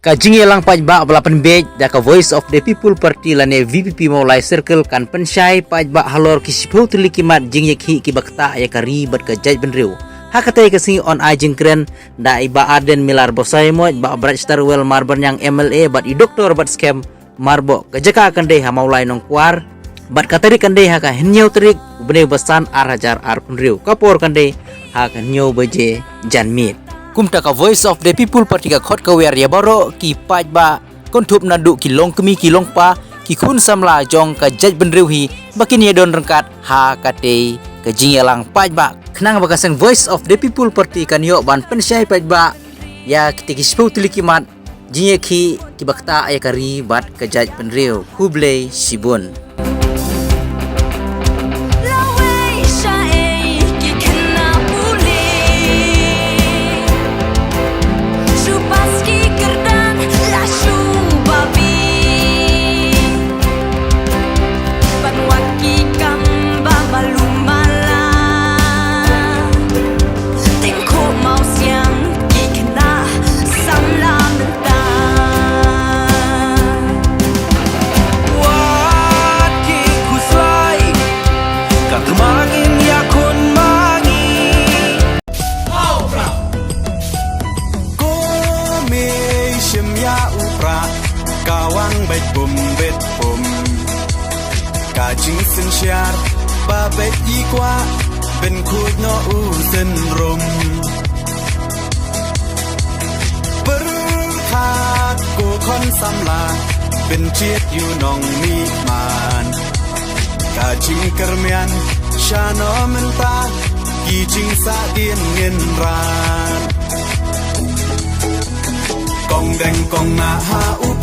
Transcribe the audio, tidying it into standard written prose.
Kajing lang pajba balapan bej daka Voice of the People Party lane VPP mulai circle kan pensyai pajba halor kisipau terlikimat jing yakhi kibakta ya kari bat kajaj benriu. Hakatai kasi on ajing keren da iba Aden Milar bosai mo ba Braj Starwell marban yang MLA bat i doktor bat scam marbo kajaka akan deh maulai nong kuar bat katari kan deh haka henyau terik bene basan arhajar ar penriu kapor kan deh haka henyau baje janmit. Kumta ka Voice of the People Party ka khot ka wer ya baro ki pajba kontup nadu ki long kemi ki long pa ki khun samla jong ka jaj benriu hi bakin ye don rengkat ha kate ka jingelang pajba kenang bakasang Voice of the People Party kan yo ban pensyai pajba ya kitiki spau tilikimat jinye ki bakta ayakari bat ka jaj benriu Hublei Sibun. Kawang baik bum bet bum Kajing sen syar ba bet ikwa ben khut no u sen rum Berkat ku kon samla ben chiet yu nong mi man Kajing kermian syano menta kijing sa dien ngin ran Kong deng kong na ha upra